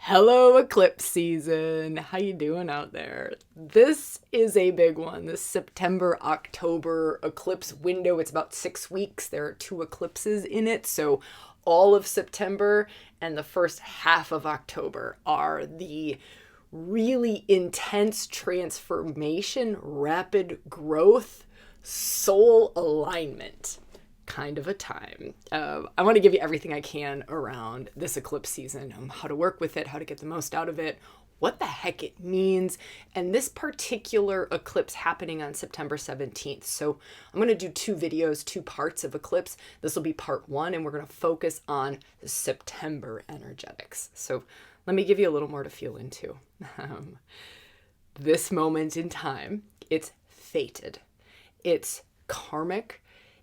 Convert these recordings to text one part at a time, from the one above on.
Hello, eclipse season. How you doing out there? This is a big one. This September-October eclipse window. It's about 6 weeks. There are 2 eclipses in it. So all of September and the first half of October are the really intense transformation, rapid growth, soul alignment kind of a time. I want to give you everything I can around this eclipse season, how to work with it, how to get the most out of it, what the heck it means, and this particular eclipse happening on September 17th. So I'm going to do 2 videos, 2 parts of eclipse. This will be part 1, and we're going to focus on the September energetics. So let me give you a little more to feel into. This moment in time, it's fated. It's karmic.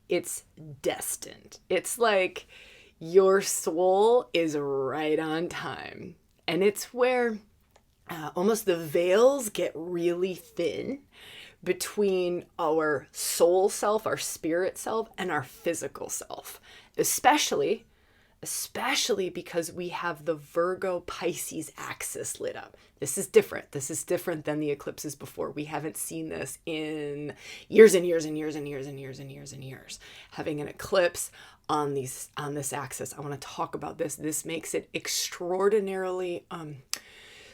It's destined. It's like your soul is right on time. And it's where almost the veils get really thin between our soul self, our spirit self, and our physical self. Especially because we have the Virgo Pisces axis lit up. This is different. This is different than the eclipses before. We haven't seen this in years and years and years and years and years and years and years. Having an eclipse on this axis. I want to talk about this. This makes it extraordinarily,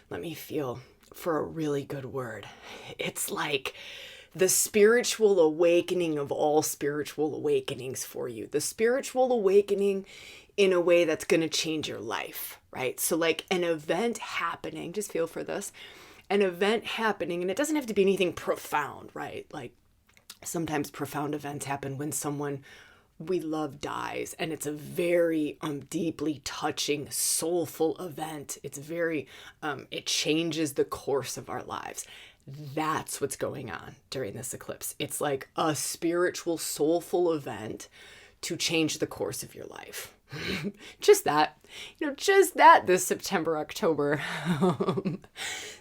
let me feel for a really good word. It's like the spiritual awakening of all spiritual awakenings for you. The spiritual awakening in a way that's going to change your life, right? So like an event happening, just feel for this, an event happening, and it doesn't have to be anything profound, right? Like sometimes profound events happen when someone we love dies, and it's a very deeply touching, soulful event. It's very, it changes the course of our lives. That's what's going on during this eclipse. It's like a spiritual, soulful event to change the course of your life. Just that this September, October.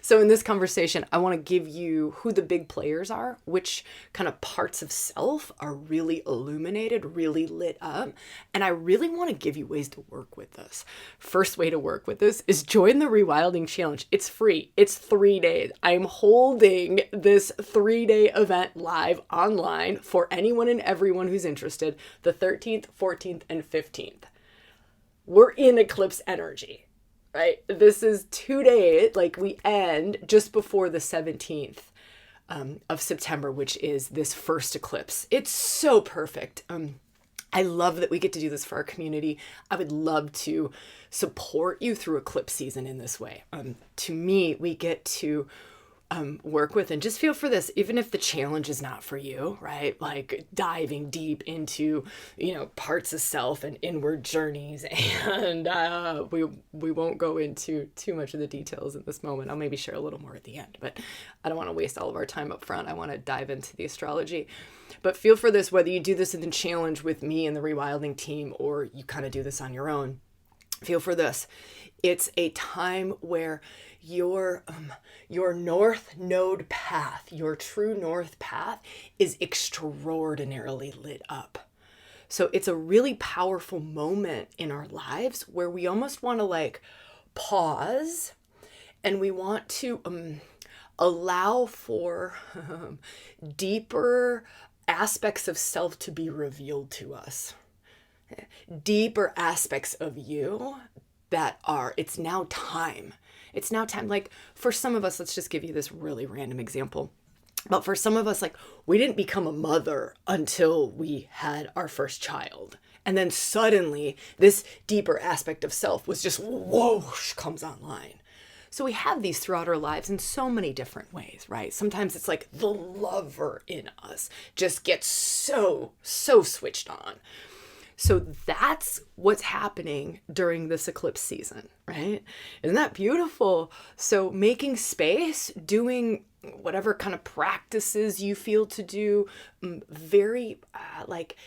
So in this conversation, I want to give you who the big players are, which kind of parts of self are really illuminated, really lit up. And I really want to give you ways to work with this. First way to work with this is join the ReWilding challenge. It's free. It's 3 days. I'm holding this 3-day event live online for anyone and everyone who's interested, the 13th, 14th, and 15th. We're in eclipse energy, right? This is 2 days, like we end just before the 17th of September, which is this first eclipse. It's so perfect. I love that we get to do this for our community. I would love to support you through eclipse season in this way. To me, we get to work with and just feel for this, even if the challenge is not for you, right? Like diving deep into, parts of self and inward journeys. And we won't go into too much of the details in this moment. I'll maybe share a little more at the end, but I don't want to waste all of our time up front. I want to dive into the astrology. But feel for this, whether you do this in the challenge with me and the ReWilding team, or you kind of do this on your own. Feel for this. It's a time where your north node path, your true north path, is extraordinarily lit up. So it's a really powerful moment in our lives where we almost want to like pause, and we want to allow for deeper aspects of self to be revealed to us. Deeper aspects of you that are, it's now time. It's now time. Like for some of us, let's just give you this really random example. But for some of us, like we didn't become a mother until we had our first child. And then suddenly this deeper aspect of self was just whoosh, comes online. So we have these throughout our lives in so many different ways, right? Sometimes it's like the lover in us just gets so switched on. So that's what's happening during this eclipse season, right? Isn't that beautiful? So making space, doing whatever kind of practices you feel to do, very like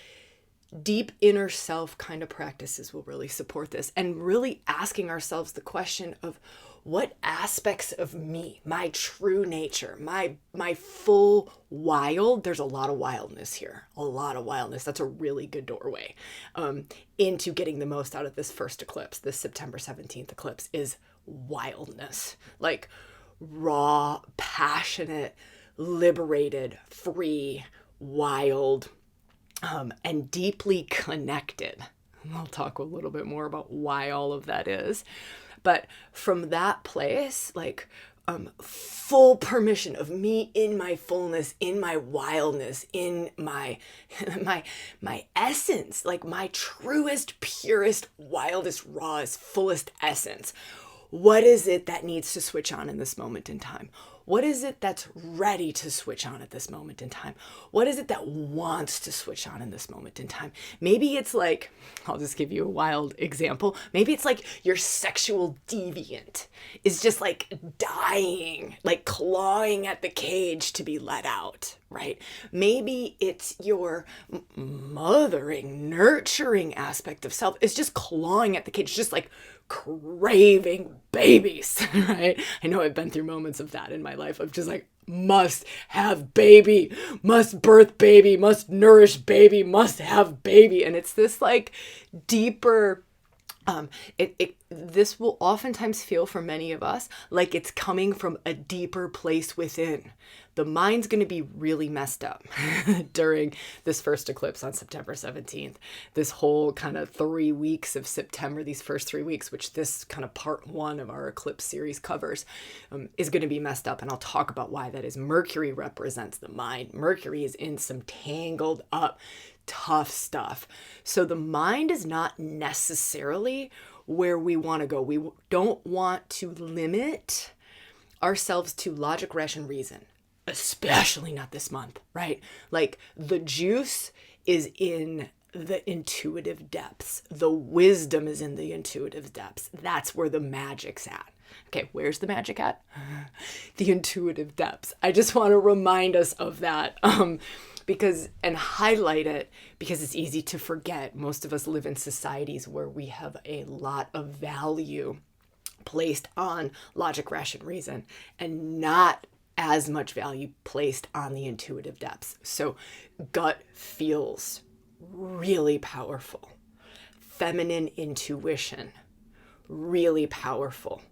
deep inner self kind of practices will really support this. And really asking ourselves the question of what aspects of me, my true nature, my full wild, there's a lot of wildness here, a lot of wildness. That's a really good doorway into getting the most out of this first eclipse. This September 17th eclipse is wildness, like raw, passionate, liberated, free, wild, and deeply connected. I'll talk a little bit more about why all of that is. But from that place, like full permission of me in my fullness, in my wildness, in my my essence, like my truest, purest, wildest, rawest, fullest essence. What is it that needs to switch on in this moment in time? What is it that's ready to switch on at this moment in time? What is it that wants to switch on in this moment in time? Maybe it's like, I'll just give you a wild example. Maybe it's like your sexual deviant is just like dying, like clawing at the cage to be let out, right? Maybe it's your mothering, nurturing aspect of self is just clawing at the cage, just like craving babies, right? I know I've been through moments of that in my life of just like, must have baby, must birth baby, must nourish baby, must have baby. And it's this like deeper, this will oftentimes feel for many of us like it's coming from a deeper place within. The mind's going to be really messed up during this first eclipse on September 17th. This whole kind of 3 weeks of September, these first 3 weeks, which this kind of part 1 of our eclipse series covers, is going to be messed up. And I'll talk about why that is. Mercury represents the mind. Mercury is in some tangled up, tough stuff. So the mind is not necessarily where we want to go. We don't want to limit ourselves to logic, rational, reason. Especially not this month, right? Like the juice is in the intuitive depths. The wisdom is in the intuitive depths. That's where the magic's at. Okay, where's the magic at? The intuitive depths. I just want to remind us of that because and highlight it because it's easy to forget. Most of us live in societies where we have a lot of value placed on logic, rational, reason, and not as much value placed on the intuitive depths. So gut feels really powerful. Feminine intuition, really powerful.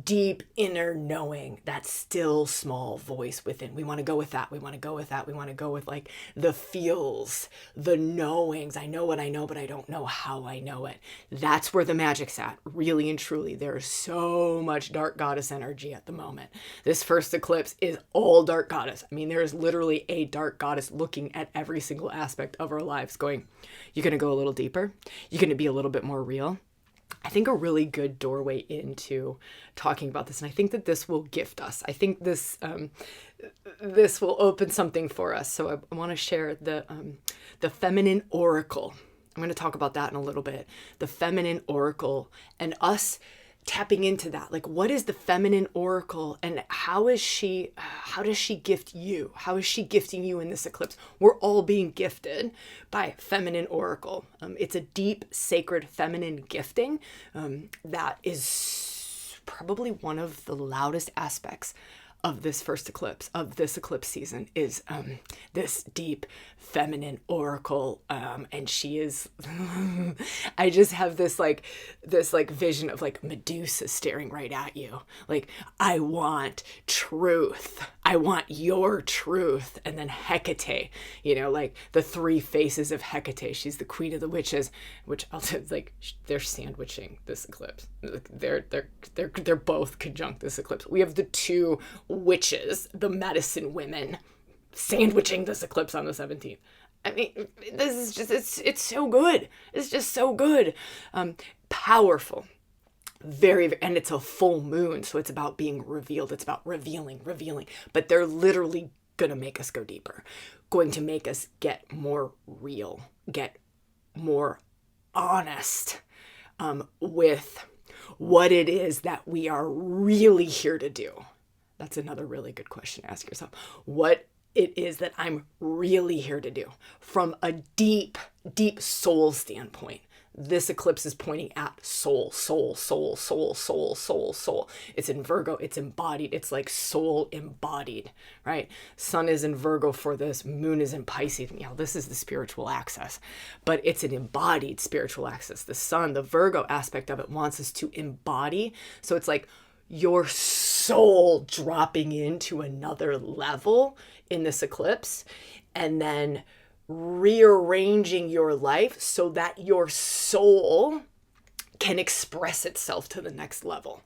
Deep inner knowing, that still small voice within. We want to go with that. We want to go with that. We want to go with like the feels, the knowings. I know what I know, but I don't know how I know it. That's where the magic's at. Really and truly, there's so much dark goddess energy at the moment. This first eclipse is all dark goddess. I mean, there is literally a dark goddess looking at every single aspect of our lives going, you're going to go a little deeper. You're going to be a little bit more real. I think a really good doorway into talking about this, and I think that this will gift us. I think this this will open something for us. So I want to share the feminine oracle. I'm going to talk about that in a little bit. The feminine oracle and us tapping into that. Like, what is the feminine oracle and how does she gift you? How is she gifting you in this eclipse? We're all being gifted by feminine oracle. It's a deep, sacred feminine gifting that is probably one of the loudest aspects of this first eclipse, of this eclipse season, is this deep feminine oracle. And she is, I just have this vision of like Medusa staring right at you. Like, I want truth. I want your truth. And then Hecate, like the 3 faces of Hecate. She's the queen of the witches, which I'll say, like, they're sandwiching this eclipse. They're both conjunct this eclipse. We have the 2 witches, the medicine women, sandwiching this eclipse on the 17th. I mean, this is just, it's so good. It's just so good. Powerful. Very, and it's a full moon, so it's about being revealed. It's about revealing. But they're literally going to make us go deeper, going to make us get more real, get more honest with what it is that we are really here to do. That's another really good question to ask yourself. What it is that I'm really here to do from a deep, deep soul standpoint. This eclipse is pointing at soul, soul, soul, soul, soul, soul, soul. It's in Virgo. It's embodied. It's like soul embodied, right? Sun is in Virgo for this. Moon is in Pisces. This is the spiritual axis, but it's an embodied spiritual axis. The sun, the Virgo aspect of it, wants us to embody. So it's like your soul dropping into another level in this eclipse, and then rearranging your life so that your soul can express itself to the next level.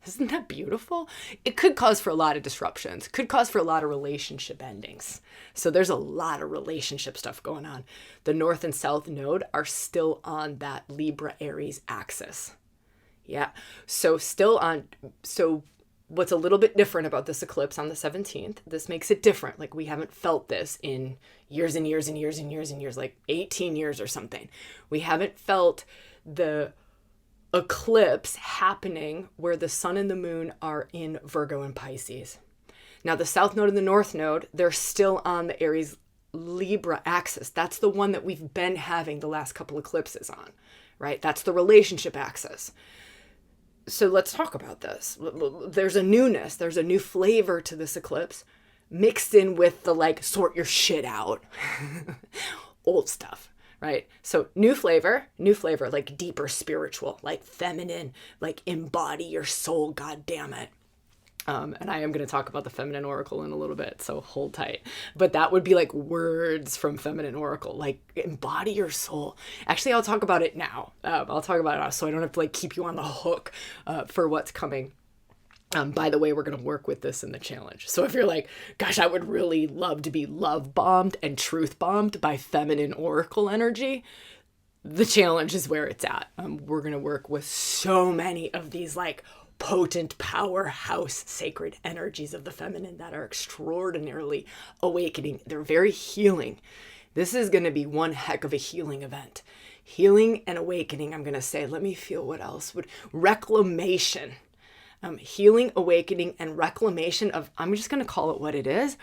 Isn't that beautiful? It could cause for a lot of disruptions, could cause for a lot of relationship endings. So there's a lot of relationship stuff going on. The North and South node are still on that Libra Aries axis. Yeah. So what's a little bit different about this eclipse on the 17th, this makes it different. Like, we haven't felt this in years and years and years and years and years, like 18 years or something. We haven't felt the eclipse happening where the sun and the moon are in Virgo and Pisces. Now, the South node and the North node, they're still on the Aries Libra axis. That's the one that we've been having the last couple eclipses on, right? That's the relationship axis. So let's talk about this. There's a newness, there's a new flavor to this eclipse mixed in with the like sort your shit out old stuff, right? So new flavor, like deeper spiritual, like feminine, like embody your soul, God damn it. And I am going to talk about the feminine oracle in a little bit, so hold tight. But that would be like words from feminine oracle, like embody your soul. Actually, I'll talk about it now. I'll talk about it now so I don't have to like keep you on the hook for what's coming. By the way, we're going to work with this in the challenge. So if you're like, gosh, I would really love to be love bombed and truth bombed by feminine oracle energy, the challenge is where it's at. We're going to work with so many of these like potent powerhouse sacred energies of the feminine that are extraordinarily awakening. They're very healing. This is going to be one heck of a healing event. Healing and awakening, I'm going to say. Let me feel what else would. Reclamation. Healing, awakening, and reclamation of, I'm just going to call it what it is,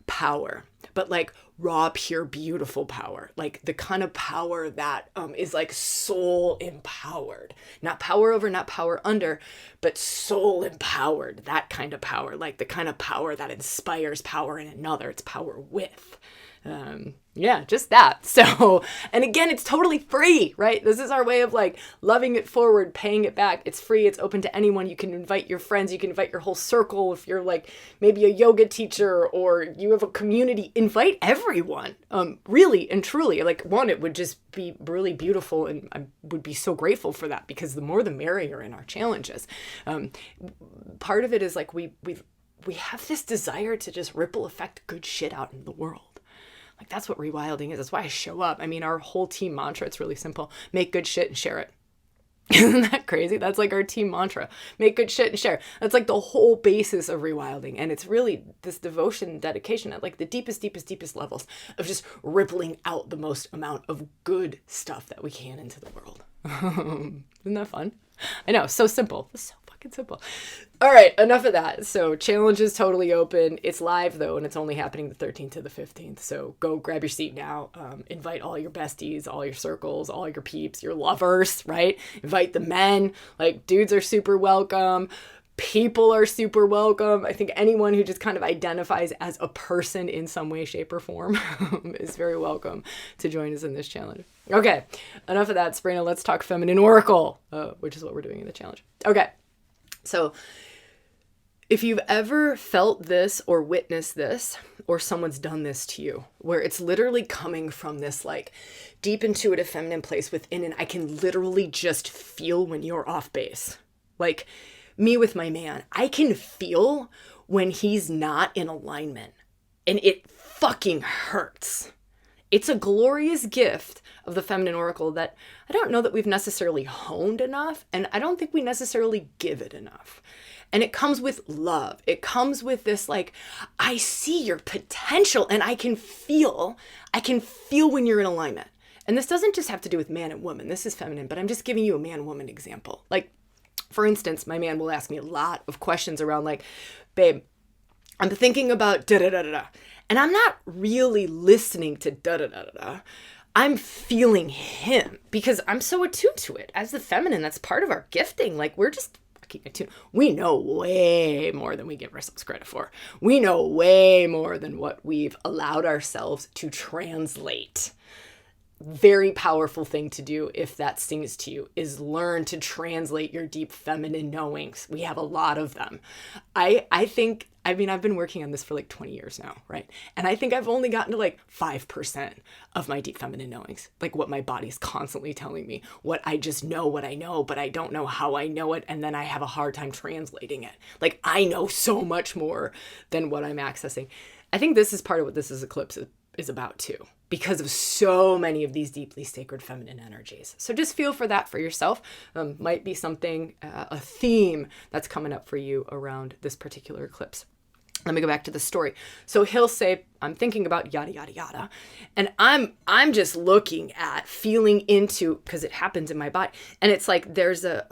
power. But like raw, pure, beautiful power. Like the kind of power that is like soul empowered. Not power over, not power under, but soul empowered. That kind of power. Like the kind of power that inspires power in another. It's power with. Yeah, just that. So, and again, it's totally free, right? This is our way of like loving it forward, paying it back. It's free. It's open to anyone. You can invite your friends. You can invite your whole circle. If you're like maybe a yoga teacher or you have a community, invite everyone. Really and truly, like one, it would just be really beautiful. And I would be so grateful for that because the more the merrier in our challenges. Part of it is like we have this desire to just ripple effect good shit out in the world. Like that's what rewilding is. That's why I show up. I mean, our whole team mantra, it's really simple. Make good shit and share it. Isn't that crazy? That's like our team mantra. Make good shit and share. That's like the whole basis of rewilding. And it's really this devotion and dedication at like the deepest levels of just rippling out the most amount of good stuff that we can into the world. Isn't that fun? I know, so simple. It's so fucking simple. All right, enough of that. So challenge is totally open. It's live though, and it's only happening the 13th to the 15th. So go grab your seat now. Invite all your besties, all your circles, all your peeps, your lovers, right? Invite the men. Like dudes are super welcome. People are super welcome. I think anyone who just kind of identifies as a person in some way, shape, or form is very welcome to join us in this challenge. Okay, enough of that, Sabrina. Let's talk feminine oracle, which is what we're doing in the challenge. Okay, so if you've ever felt this or witnessed this, or someone's done this to you, where it's literally coming from this like deep intuitive feminine place within, and I can literally just feel when you're off base. Like me with my man, I can feel when he's not in alignment, and it fucking hurts. It's a glorious gift of the feminine oracle that I don't know that we've necessarily honed enough, and I don't think we necessarily give it enough. And it comes with love. It comes with this like, I see your potential and I can feel when you're in alignment. And this doesn't just have to do with man and woman. This is feminine, but I'm just giving you a man-woman example. Like, for instance, my man will ask me a lot of questions around like, babe, I'm thinking about da-da-da-da-da. And I'm not really listening to da-da-da-da-da. I'm feeling him because I'm so attuned to it. As the feminine, that's part of our gifting. Like, we're just fucking attuned. We know way more than we give ourselves credit for. We know way more than what we've allowed ourselves to translate. Very powerful thing to do, if that stings to you, is learn to translate your deep feminine knowings. We have a lot of them. I mean, I've been working on this for like 20 years now, right? And I think I've only gotten to like 5% of my deep feminine knowings, like what my body's constantly telling me, what I just know, what I know, but I don't know how I know it. And then I have a hard time translating it. Like, I know so much more than what I'm accessing. I think this is part of what this is Eclipse is about too, because of so many of these deeply sacred feminine energies. So just feel for that for yourself. Might be something, a theme that's coming up for you around this particular eclipse. Let me go back to the story. So he'll say, I'm thinking about yada, yada, yada. And I'm just looking at, feeling into, because it happens in my body. And it's like, there's a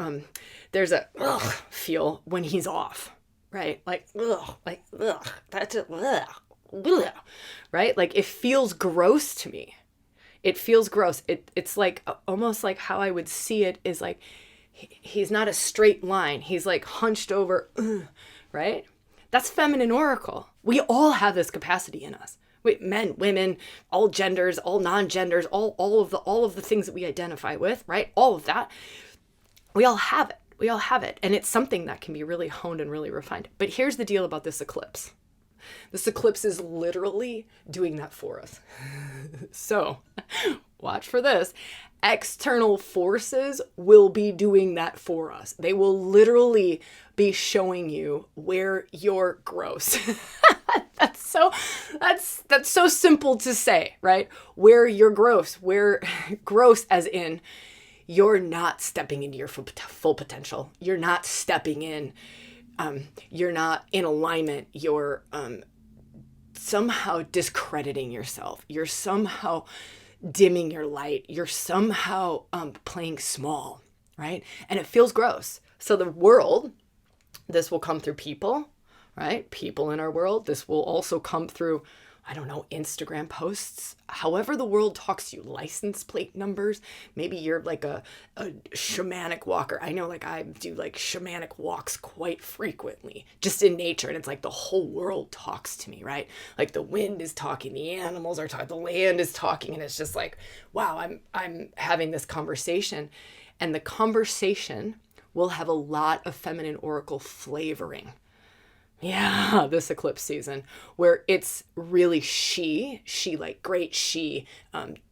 ugh feel when he's off, right? Like, ugh, that's it, ugh, right? Like, it feels gross to me. It feels gross. It's like, almost like how I would see it is like, he's not a straight line. He's like hunched over, right? That's feminine oracle. We all have this capacity in us. Men, women, all genders, all non-genders, all of the things that we identify with, right? All of that. We all have it. We all have it. And it's something that can be really honed and really refined. But here's the deal about this eclipse. This eclipse is literally doing that for us. So, watch for this. External forces will be doing that for us. They will literally be showing you where you're gross. That's so simple to say, right? Where you're gross, where gross as in you're not stepping into your full potential. You're not stepping in. You're not in alignment. You're somehow discrediting yourself. You're somehow dimming your light. You're somehow playing small, right? And it feels gross. So the world, this will come through people, right? People in our world. This will also come through, I don't know, Instagram posts. However the world talks to you, license plate numbers. Maybe you're like a shamanic walker. I know, like, I do like shamanic walks quite frequently, just in nature. And it's like the whole world talks to me, right? Like the wind is talking, the animals are talking, the land is talking. And it's just like, wow, I'm having this conversation. And the conversation will have a lot of feminine oracle flavoring. Yeah, this eclipse season, where it's really she like great she,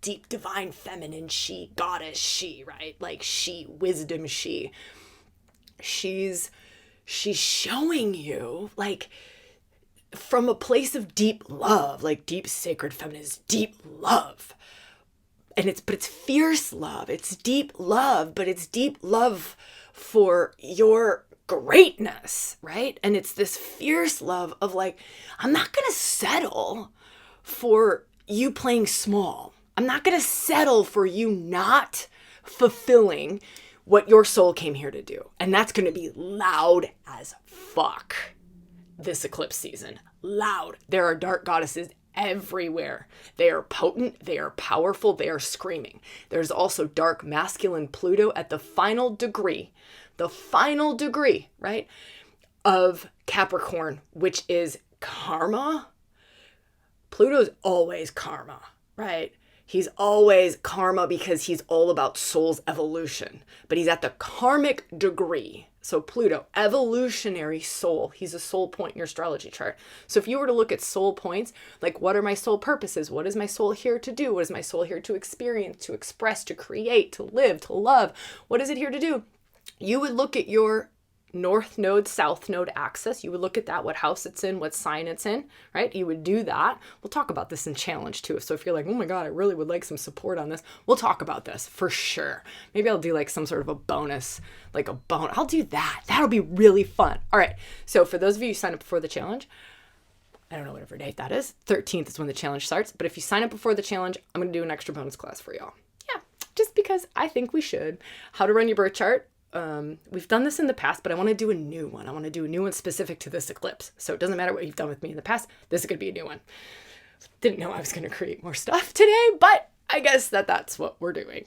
deep divine feminine she, goddess she, right? Like she, wisdom she. She's showing you, like, from a place of deep love, like deep sacred feminine is deep love. And but it's fierce love. It's deep love, but it's deep love for your greatness, right? And it's this fierce love of like, I'm not going to settle for you playing small. I'm not going to settle for you not fulfilling what your soul came here to do. And that's going to be loud as fuck this eclipse season. Loud. There are dark goddesses everywhere. They are potent, they are powerful, they are screaming. There's also dark masculine Pluto at the final degree, right, of Capricorn, which is karma. Pluto's always karma, right? He's always karma because he's all about soul's evolution, but he's at the karmic degree. So Pluto, evolutionary soul. He's a soul point in your astrology chart. So if you were to look at soul points, like, what are my soul purposes? What is my soul here to do? What is my soul here to experience, to express, to create, to live, to love? What is it here to do? You would look at your north node, south node axis. You would look at that, what house it's in, what sign it's in, right? You would do that. We'll talk about this in challenge too. So if you're like, oh my God, I really would like some support on this, we'll talk about this for sure. Maybe I'll do like some sort of a bonus, I'll do that. That'll be really fun. All right. So for those of you who sign up before the challenge, I don't know whatever date that is. 13th is when the challenge starts. But if you sign up before the challenge, I'm going to do an extra bonus class for y'all. Yeah. Just because I think we should. How to run your birth chart. We've done this in the past, but I want to do a new one. I want to do a new one specific to this eclipse. So it doesn't matter what you've done with me in the past. This is going to be a new one. Didn't know I was going to create more stuff today, but I guess that's what we're doing.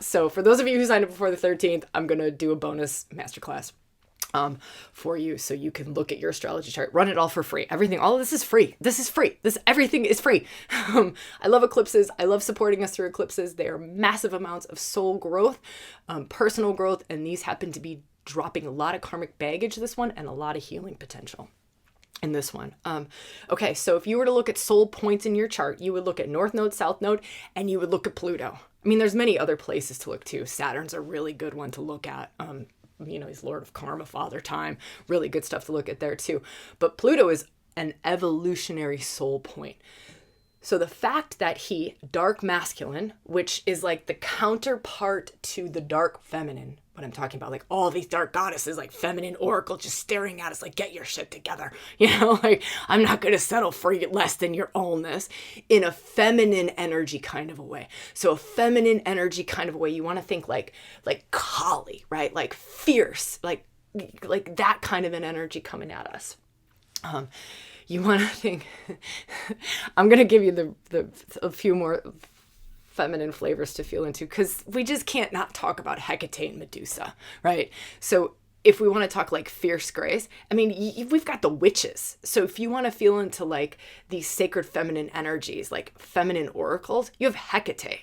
So for those of you who signed up before the 13th, I'm going to do a bonus masterclass for you so you can look at your astrology chart, run it all for free. Everything, all of this is free. This is free. Everything is free. I love eclipses. I love supporting us through eclipses. They are massive amounts of soul growth, personal growth, and these happen to be dropping a lot of karmic baggage, this one, and a lot of healing potential in this one. Okay, so if you were to look at soul points in your chart, you would look at North Node, South Node, and you would look at Pluto. I mean, there's many other places to look too. Saturn's a really good one to look at. He's Lord of Karma, Father Time, really good stuff to look at there too. But Pluto is an evolutionary soul point. So the fact that he, dark masculine, which is like the counterpart to the dark feminine, what I'm talking about, like all these dark goddesses, like feminine oracle just staring at us like, get your shit together. Like, I'm not going to settle for less than your allness, in a feminine energy kind of a way. So a feminine energy kind of a way, you want to think like Kali, right? Like fierce, like that kind of an energy coming at us. You want to think, I'm going to give you a few more feminine flavors to feel into, because we just can't not talk about Hecate and Medusa, right? So if we want to talk like fierce grace, I mean, we've got the witches. So if you want to feel into like these sacred feminine energies, like feminine oracles, you have Hecate.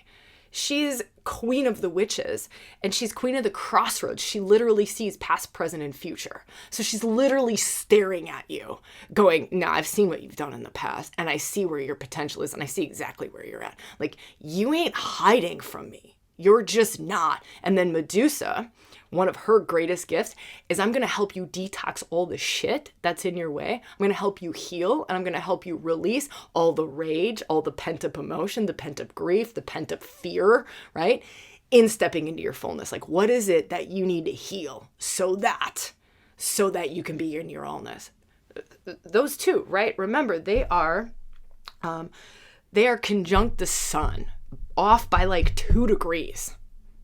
She's queen of the witches, and she's queen of the crossroads. She literally sees past, present, and future. So she's literally staring at you going, nah, I've seen what you've done in the past, and I see where your potential is, and I see exactly where you're at. Like, you ain't hiding from me. You're just not. And then Medusa, one of her greatest gifts is, I'm going to help you detox all the shit that's in your way. I'm going to help you heal, and I'm going to help you release all the rage, all the pent-up emotion, the pent-up grief, the pent-up fear, right? In stepping into your fullness. Like, what is it that you need to heal so that you can be in your allness? Those two, right? Remember, they are conjunct the sun, off by like 2 degrees.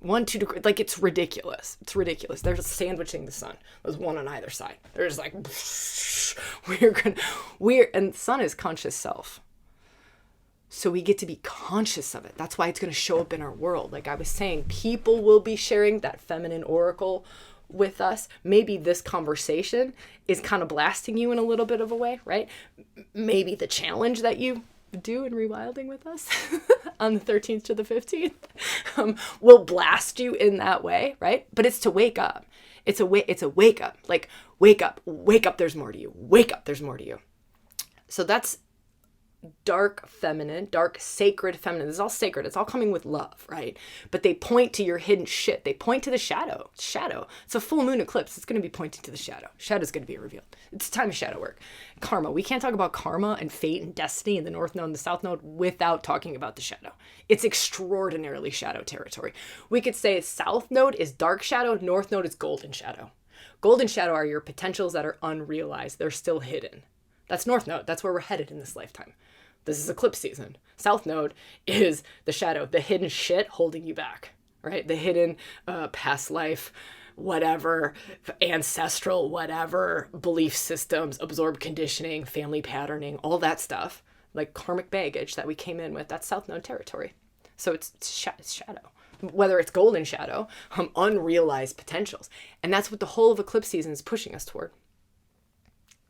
1-2 degrees, like it's ridiculous. It's ridiculous. They're just sandwiching the sun. There's one on either side. They're just like, and the sun is conscious self. So we get to be conscious of it. That's why it's going to show up in our world. Like I was saying, people will be sharing that feminine oracle with us. Maybe this conversation is kind of blasting you in a little bit of a way, right? Maybe the challenge that you do in ReWilding with us on the 13th to the 15th will blast you in that way, right? But it's to wake up. It's a wake up. Like, wake up, there's more to you. Wake up, there's more to you. So that's dark feminine, dark sacred feminine. This is all sacred. It's all coming with love, right? But they point to your hidden shit. They point to the shadow. It's a full moon eclipse. It's going to be pointing to the shadow. Shadow's going to be revealed. It's a time of shadow work. Karma. We can't talk about karma and fate and destiny in the North Node and the South Node without talking about the shadow. It's extraordinarily shadow territory. We could say South Node is dark shadow. North Node is golden shadow. Golden shadow are your potentials that are unrealized. They're still hidden. That's North Node. That's where we're headed in this lifetime. This is eclipse season. South Node is the shadow, the hidden shit holding you back, right? The hidden past life, whatever, ancestral, whatever, belief systems, absorbed conditioning, family patterning, all that stuff, like karmic baggage that we came in with, that's South Node territory. So it's shadow. Whether it's golden shadow, unrealized potentials. And that's what the whole of eclipse season is pushing us toward.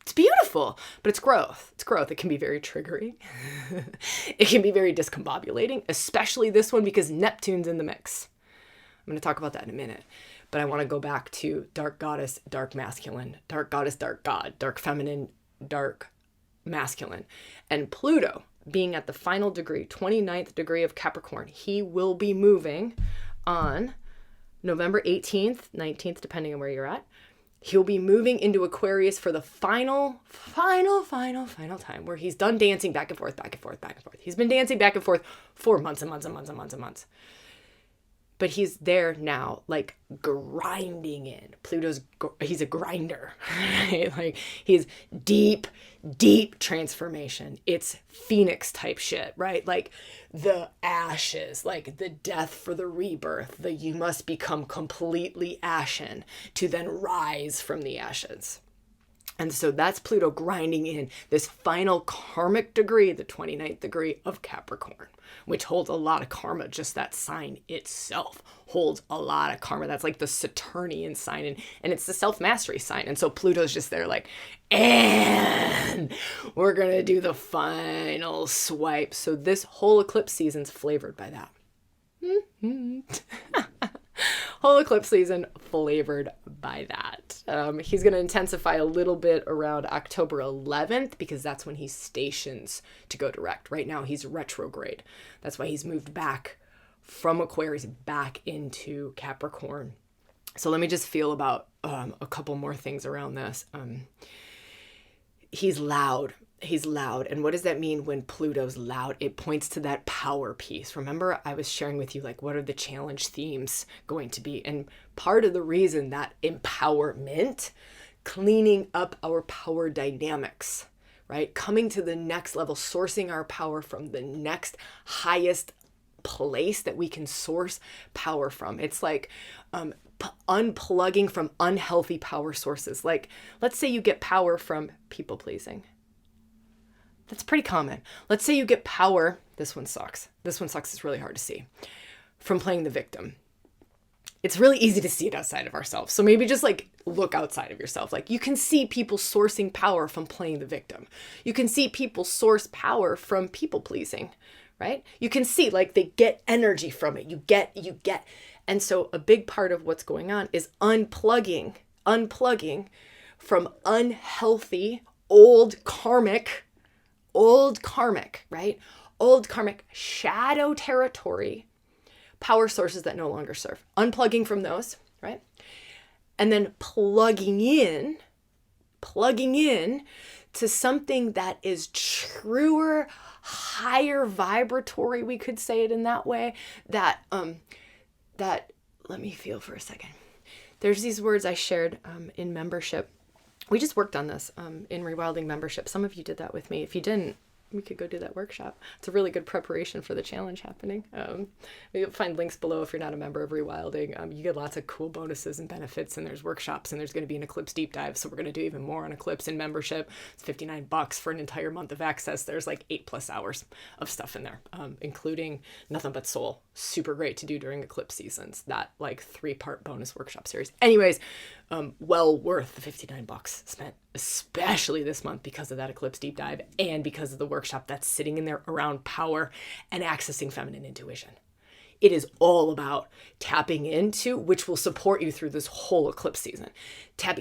It's beautiful, but it's growth. It's growth. It can be very triggering. It can be very discombobulating, especially this one because Neptune's in the mix. I'm going to talk about that in a minute, but I want to go back to dark goddess, dark masculine, dark goddess, dark god, dark feminine, dark masculine. And Pluto being at the final degree, 29th degree of Capricorn, he will be moving on November 18th, 19th, depending on where you're at. He'll be moving into Aquarius for the final time, where he's done dancing back and forth. He's been dancing back and forth for months and months and months and months and months. But he's there now, like grinding in. He's a grinder, right? Like he's deep transformation. It's Phoenix type shit, right? Like the ashes, like the death for the rebirth, you must become completely ashen to then rise from the ashes. And so that's Pluto grinding in this final karmic degree, the 29th degree of Capricorn, which holds a lot of karma. Just that sign itself holds a lot of karma. That's like the Saturnian sign, and it's the self-mastery sign. And so Pluto's just there like, and we're going to do the final swipe. So this whole eclipse season's flavored by that. Whole eclipse season flavored by that. He's going to intensify a little bit around October 11th because that's when he stations to go direct. Right now he's retrograde. That's why he's moved back from Aquarius back into Capricorn. So let me just feel about a couple more things around this. He's loud. He's loud. And what does that mean when Pluto's loud? It points to that power piece. Remember, I was sharing with you, like, what are the challenge themes going to be? And part of the reason that empowerment, cleaning up our power dynamics, right? Coming to the next level, sourcing our power from the next highest place that we can source power from. It's like unplugging from unhealthy power sources. Like, let's say you get power from people pleasing. That's pretty common. Let's say you get power. This one sucks. This one sucks. It's really hard to see. From playing the victim. It's really easy to see it outside of ourselves. So maybe just like look outside of yourself. Like you can see people sourcing power from playing the victim. You can see people source power from people pleasing, right? You can see like they get energy from it. You get. And so a big part of what's going on is unplugging from unhealthy, old karmic, right? Old karmic shadow territory, power sources that no longer serve. Unplugging from those, right? And then plugging in to something that is truer, higher vibratory, we could say it in that way, that let me feel for a second. There's these words I shared in membership. We just worked on this in ReWilding membership. Some of you did that with me. If you didn't, we could go do that workshop. It's a really good preparation for the challenge happening. You'll find links below if you're not a member of ReWilding. You get lots of cool bonuses and benefits, and there's workshops, and there's going to be an Eclipse deep dive. So we're going to do even more on Eclipse in membership. It's $59 for an entire month of access. There's like 8+ hours of stuff in there, including Nothing But Soul. Super great to do during Eclipse seasons. That like 3-part bonus workshop series. Anyways, well worth the $59 spent, especially this month because of that Eclipse deep dive and because of the workshop that's sitting in there around power and accessing feminine intuition. It is all about tapping into, which will support you through this whole eclipse season.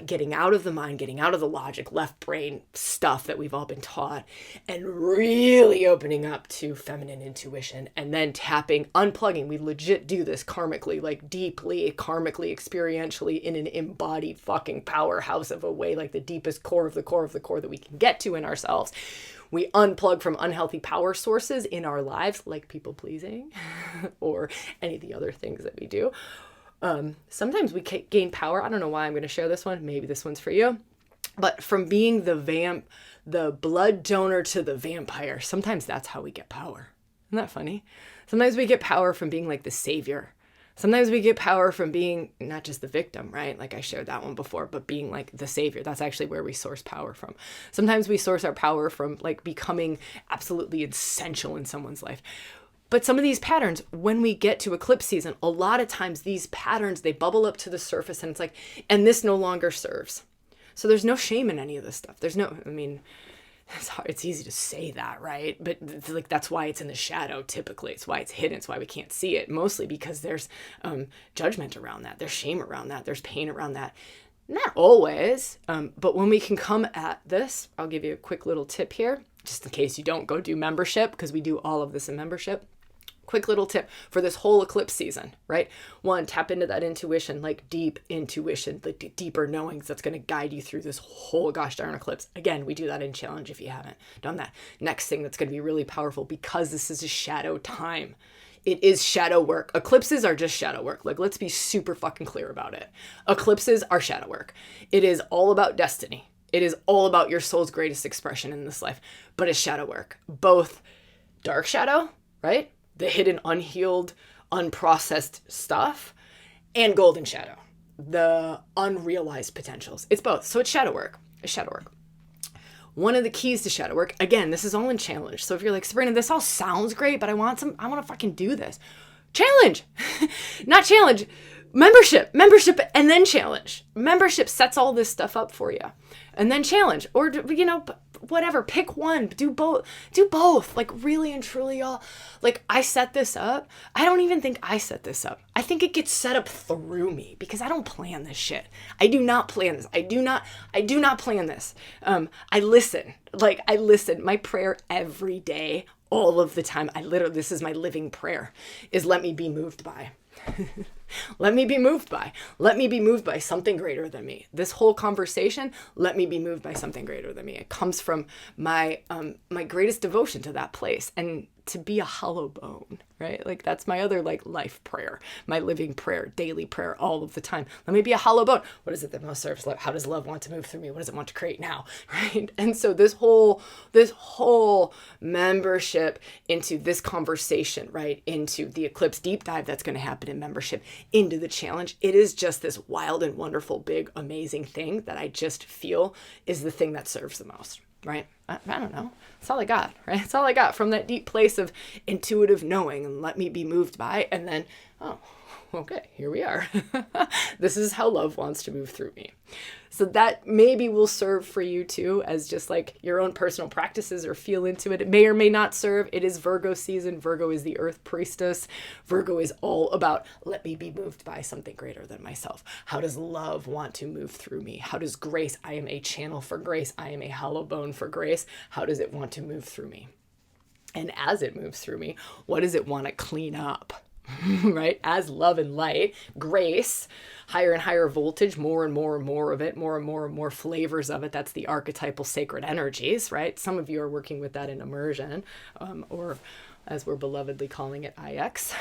Getting out of the mind, getting out of the logic, left brain stuff that we've all been taught, and really opening up to feminine intuition, and then unplugging. We legit do this karmically, like deeply, karmically, experientially, in an embodied fucking powerhouse of a way, like the deepest core of the core of the core that we can get to in ourselves. We unplug from unhealthy power sources in our lives, like people pleasing or any of the other things that we do. Sometimes we gain power. I don't know why I'm going to share this one. Maybe this one's for you. But from being the blood donor to the vampire, sometimes that's how we get power. Isn't that funny? Sometimes we get power from being like the savior. Sometimes we get power from being not just the victim, right? Like I shared that one before, but being like the savior. That's actually where we source power from. Sometimes we source our power from like becoming absolutely essential in someone's life. But some of these patterns, when we get to eclipse season, a lot of times these patterns, they bubble up to the surface and it's like, and this no longer serves. So there's no shame in any of this stuff. It's easy to say that, right? But like that's why it's in the shadow typically. It's why it's hidden. It's why we can't see it, mostly because there's judgment around that. There's shame around that. There's pain around that. Not always, but when we can come at this, I'll give you a quick little tip here, just in case you don't go do membership, because we do all of this in membership. Quick little tip for this whole eclipse season, right? 1, tap into that intuition, like deep intuition, the deeper knowings that's going to guide you through this whole gosh darn eclipse. Again, we do that in challenge if you haven't done that. Next thing that's going to be really powerful, because this is a shadow time. It is shadow work. Eclipses are just shadow work. Like, let's be super fucking clear about it. Eclipses are shadow work. It is all about destiny. It is all about your soul's greatest expression in this life, but it's shadow work. Both dark shadow, right? The hidden, unhealed, unprocessed stuff, and golden shadow, the unrealized potentials. It's both. So it's shadow work. shadow work. One of the keys to shadow work, again, this is all in challenge. So if you're like, Sabrina, this all sounds great, but I want to fucking do this. Challenge, not challenge, membership, and then challenge. Membership sets all this stuff up for you, and then challenge, or, whatever, pick one, do both, like really and truly, y'all. Like, I set this up. I don't even think I set this up. I think it gets set up through me because I don't plan this shit. I do not plan this. I do not plan this. I listen. My prayer every day, all of the time, this is my living prayer, is let me be moved by. Let me be moved by something greater than me. This whole conversation, let me be moved by something greater than me. It comes from my greatest devotion to that place, and to be a hollow bone, right? Like, that's my other life prayer, my living prayer, daily prayer, all of the time. Let me be a hollow bone. What is it that most serves love? How does love want to move through me? What does it want to create now? Right? And so this whole membership into this conversation, right? Into the Eclipse deep dive that's going to happen in membership, into the challenge. It is just this wild and wonderful, big, amazing thing that I just feel is the thing that serves the most. Right? I don't know. That's all I got, right? That's all I got from that deep place of intuitive knowing, and let me be moved by. And then, oh, okay, here we are. This is how love wants to move through me. So that maybe will serve for you too, as just like your own personal practices, or feel into it. It may or may not serve. It is Virgo season. Virgo is the earth priestess. Virgo is all about, let me be moved by something greater than myself. How does love want to move through me? How does grace, I am a channel for grace. I am a hollow bone for grace. How does it want to move through me? And as it moves through me, what does it want to clean up? Right? As love and light, grace, higher and higher voltage, more and more and more of it, more and more and more flavors of it. That's the archetypal sacred energies, right? Some of you are working with that in immersion, or as we're belovedly calling it, IX.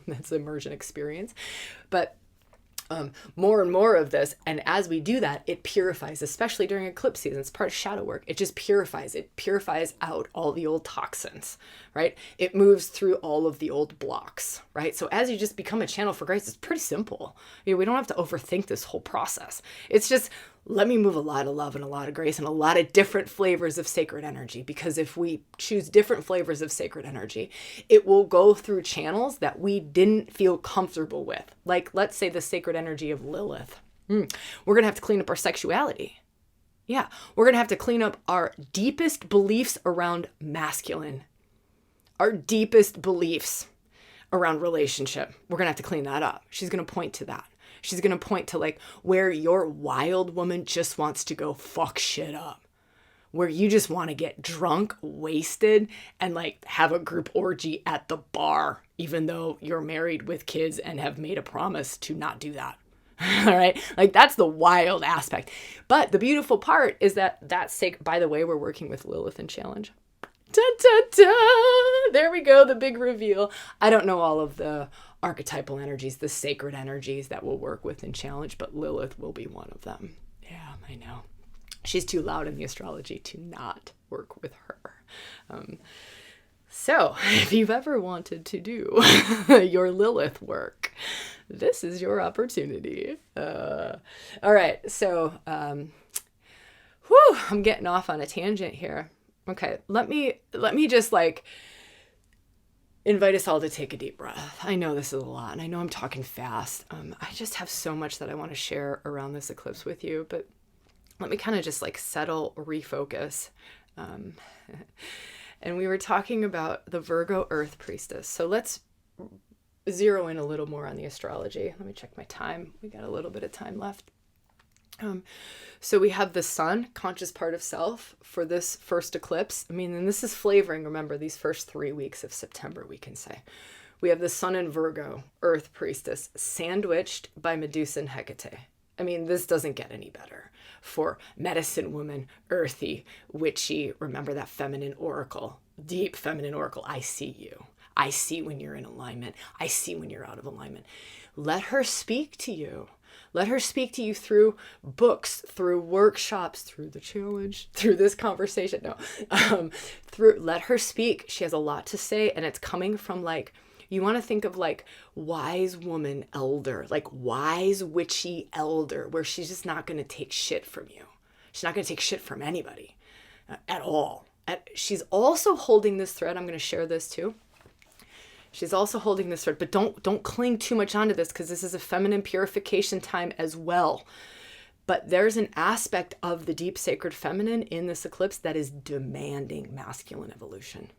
That's immersion experience. But more and more of this. And as we do that, it purifies, especially during eclipse season. It's part of shadow work. It just purifies. It purifies out all the old toxins, right? It moves through all of the old blocks, right? So as you just become a channel for grace, it's pretty simple. We don't have to overthink this whole process. It's just, let me move a lot of love and a lot of grace and a lot of different flavors of sacred energy. Because if we choose different flavors of sacred energy, it will go through channels that we didn't feel comfortable with. Like, let's say the sacred energy of Lilith. We're going to have to clean up our sexuality. Yeah, we're going to have to clean up our deepest beliefs around masculine, our deepest beliefs around relationship. We're going to have to clean that up. She's going to point to that. She's going to point to where your wild woman just wants to go fuck shit up. Where you just want to get drunk, wasted, and have a group orgy at the bar, even though you're married with kids and have made a promise to not do that. All right. That's the wild aspect. But the beautiful part is that's by the way, we're working with Lilith in Challenge. Da, da, da. There we go. The big reveal. I don't know all of the archetypal energies, the sacred energies that we'll work with in Challenge, but Lilith will be one of them. Yeah, I know. She's too loud in the astrology to not work with her. So if you've ever wanted to do your Lilith work, this is your opportunity. All right. So, I'm getting off on a tangent here. Okay. Let me just invite us all to take a deep breath. I know this is a lot, and I know I'm talking fast. I just have so much that I want to share around this eclipse with you, but let me kind of just settle, refocus. And we were talking about the Virgo Earth Priestess. So let's zero in a little more on the astrology. Let me check my time. We got a little bit of time left. So we have the sun, conscious part of self, for this first eclipse. And this is flavoring, remember, these first 3 weeks of September, we can say. We have the sun in Virgo, Earth Priestess, sandwiched by Medusa and Hecate. This doesn't get any better. For medicine woman, earthy, witchy, remember that feminine oracle, deep feminine oracle. I see you. I see when you're in alignment. I see when you're out of alignment. Let her speak to you. Let her speak to you through books, through workshops, through the challenge, through this conversation. No, let her speak. She has a lot to say, and it's coming from you want to think of wise woman elder, wise witchy elder, where she's just not going to take shit from you. She's not going to take shit from anybody at all. She's also holding this thread. I'm going to share this too. She's also holding this thread, but don't cling too much onto this, because this is a feminine purification time as well. But there's an aspect of the deep sacred feminine in this eclipse that is demanding masculine evolution.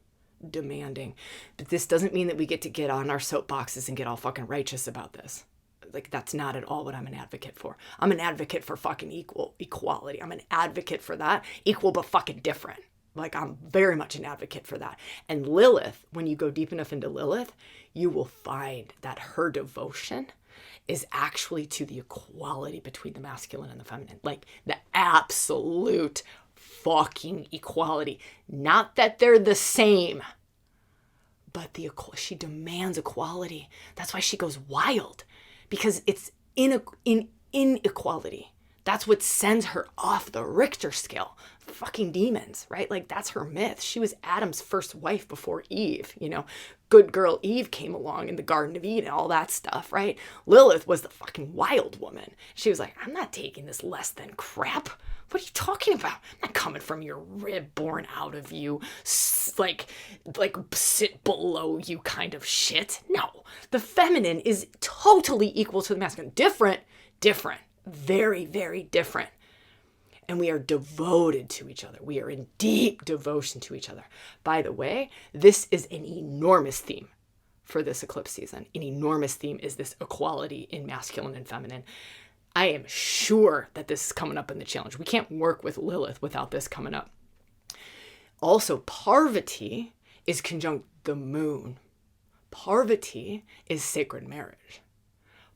Demanding. But this doesn't mean that we get to get on our soapboxes and get all fucking righteous about this. Like, that's not at all what I'm an advocate for. I'm an advocate for fucking equality. I'm an advocate for that. Equal but fucking different. Like, I'm very much an advocate for that. And Lilith, when you go deep enough into Lilith, you will find that her devotion is actually to the equality between the masculine and the feminine. Like, the absolute fucking equality. Not that they're the same, but she demands equality. That's why she goes wild, because it's inequality. That's what sends her off the Richter scale. Fucking demons, right? Like, that's her myth. She was Adam's first wife before Eve, you know. Good girl Eve came along in the Garden of Eden, all that stuff, right? Lilith was the fucking wild woman. She was like, I'm not taking this less than crap. What are you talking about? I'm not coming from your rib born out of you, like sit below you kind of shit. No, the feminine is totally equal to the masculine. Different, very, very different. And we are devoted to each other. We are in deep devotion to each other. By the way, this is an enormous theme for this eclipse season. An enormous theme is this equality in masculine and feminine. I am sure that this is coming up in the challenge. We can't work with Lilith without this coming up. Also, Parvati is conjunct the moon. Parvati is sacred marriage.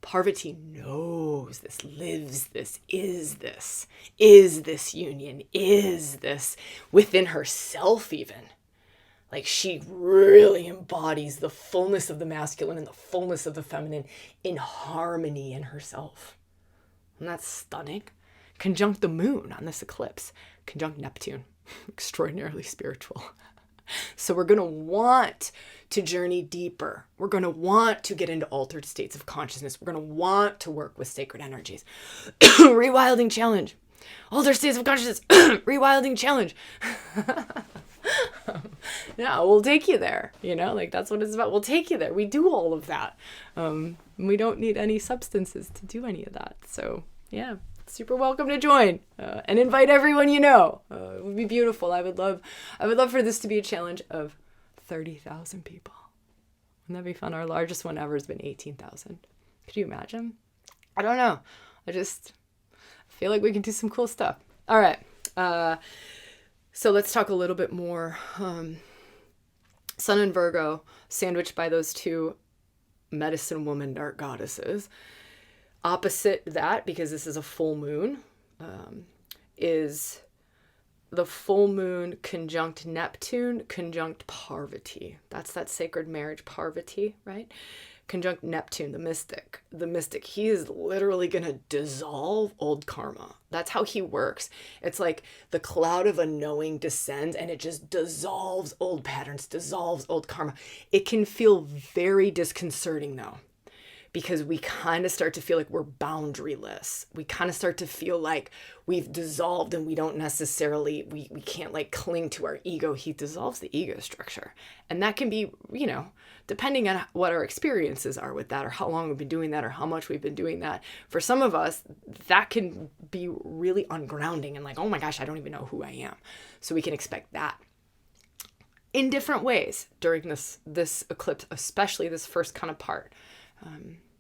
Parvati knows this, lives this, is this union, is this within herself even. Like, she really embodies the fullness of the masculine and the fullness of the feminine in harmony in herself. And that's stunning. Conjunct the moon on this eclipse. Conjunct Neptune. Extraordinarily spiritual. So we're going to want to journey deeper. We're going to want to get into altered states of consciousness. We're going to want to work with sacred energies. ReWilding challenge. Altered states of consciousness. ReWilding challenge. Yeah, we'll take you there. You know, like, that's what it's about. We'll take you there. We do all of that. We don't need any substances to do any of that. So yeah, super welcome to join and invite everyone you know. It would be beautiful. I would love for this to be a challenge of 30,000 people. Wouldn't that be fun? Our largest one ever has been 18,000. Could you imagine? I don't know. I just feel like we can do some cool stuff. All right. So let's talk a little bit more. Sun and Virgo, sandwiched by those two medicine woman dark goddesses. Opposite that, because this is a full moon, is the full moon conjunct Neptune, conjunct Parvati. That's that sacred marriage Parvati, right? Conjunct Neptune, the mystic. The mystic, he is literally going to dissolve old karma. That's how he works. It's like the cloud of unknowing descends and it just dissolves old patterns, dissolves old karma. It can feel very disconcerting though, because we kind of start to feel like we're boundaryless. We kind of start to feel like we've dissolved and we don't necessarily, we can't like cling to our ego. He dissolves the ego structure. And that can be, you know, depending on what our experiences are with that, or how long we've been doing that, or how much we've been doing that. For some of us, that can be really ungrounding and like, oh my gosh, I don't even know who I am. So we can expect that in different ways during this eclipse, especially this first kind of part.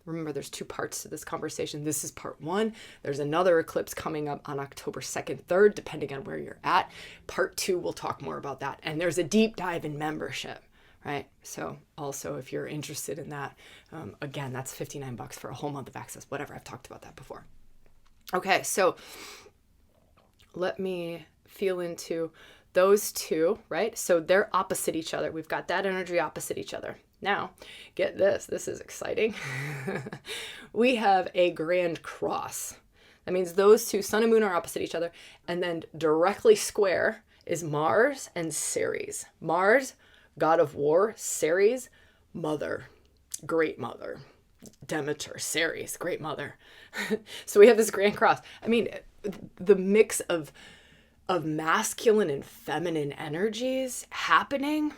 Remember, there's two parts to this conversation. This is part one. There's another eclipse coming up on October 2nd, 3rd, depending on where you're at. Part two, we'll talk more about that. And there's a deep dive in membership, right? So also, if you're interested in that, again, that's $59 for a whole month of access, whatever. I've talked about that before. Okay, so let me feel into those two, right? So they're opposite each other. We've got that energy opposite each other. Now, get this. This is exciting. We have a grand cross. That means those two, sun and moon, are opposite each other. And then directly square is Mars and Ceres. Mars, god of war. Ceres, mother, great mother. Demeter, Ceres, great mother. So we have this grand cross. I mean, the mix of masculine and feminine energies happening,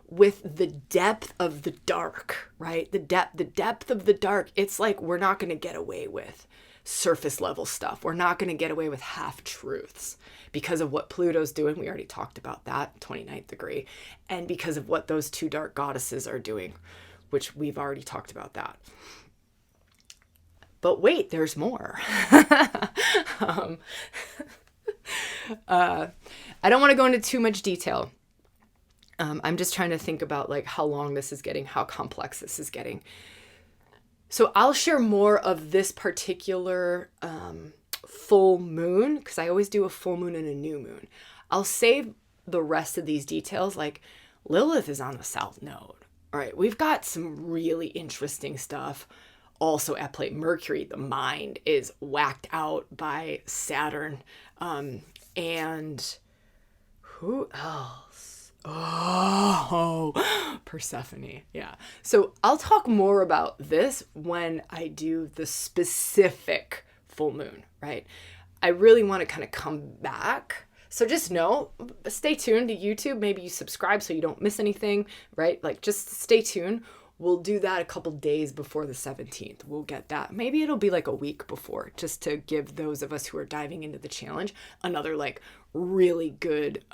with the depth of the dark, right? The depth of the dark. It's like we're not going to get away with surface level stuff. We're not going to get away with half truths because of what Pluto's doing. We already talked about that, 29th degree, and because of what those two dark goddesses are doing, which we've already talked about that. But wait, there's more. I don't want to go into too much detail. I'm just trying to think about like how long this is getting, how complex this is getting. So I'll share more of this particular full moon, because I always do a full moon and a new moon. I'll save the rest of these details. Like Lilith is on the south node. All right, we've got some really interesting stuff also at play. Mercury, the mind, is whacked out by Saturn. And who else? Oh, Persephone. Yeah. So I'll talk more about this when I do the specific full moon, right? I really want to kind of come back. So just know, stay tuned to YouTube. Maybe you subscribe so you don't miss anything, right? Like just stay tuned. We'll do that a couple days before the 17th. We'll get that. Maybe it'll be like a week before, just to give those of us who are diving into the challenge another like really good,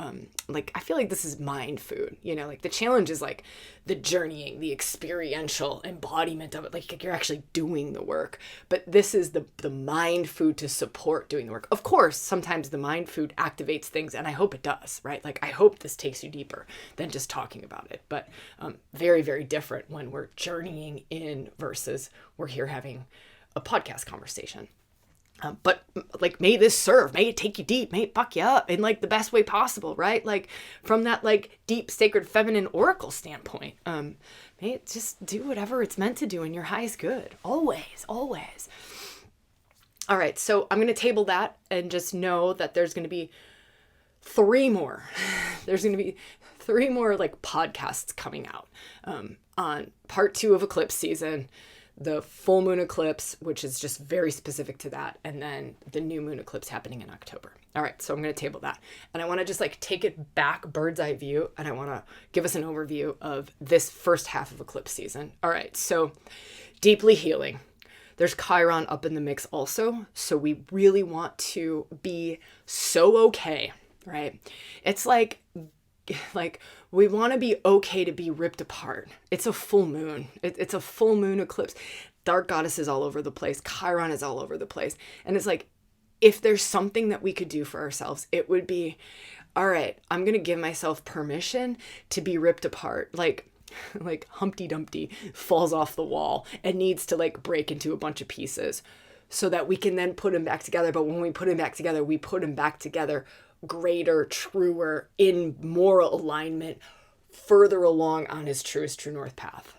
like I feel like this is mind food, you know, like the challenge is like the journeying, the experiential embodiment of it. Like you're actually doing the work, but this is the mind food to support doing the work. Of course, sometimes the mind food activates things, and I hope it does, right? Like I hope this takes you deeper than just talking about it, but very, very different when we're journeying in versus we're here having a podcast conversation. But like, may this serve, may it take you deep, may it buck you up in like the best way possible, right? Like from that like deep, sacred, feminine oracle standpoint, may it just do whatever it's meant to do in your highest good. Always, always. All right. So I'm going to table that and just know that there's going to be three more. There's going to be three more like podcasts coming out, on part 2 of eclipse season, the full moon eclipse, which is just very specific to that, and then the new moon eclipse happening in October. All right, so I'm going to table that. And I want to just like take it back, bird's eye view, and I want to give us an overview of this first half of eclipse season. All right, so deeply healing. There's Chiron up in the mix also, so we really want to be so okay, right? It's like we want to be okay to be ripped apart. It's a full moon. It's a full moon eclipse. Dark goddess is all over the place. Chiron is all over the place. And it's like, if there's something that we could do for ourselves, it would be, all right, I'm going to give myself permission to be ripped apart. Like Humpty Dumpty falls off the wall and needs to like break into a bunch of pieces so that we can then put him back together. But when we put him back together, we put him back together greater, truer, in moral alignment, further along on his true north path.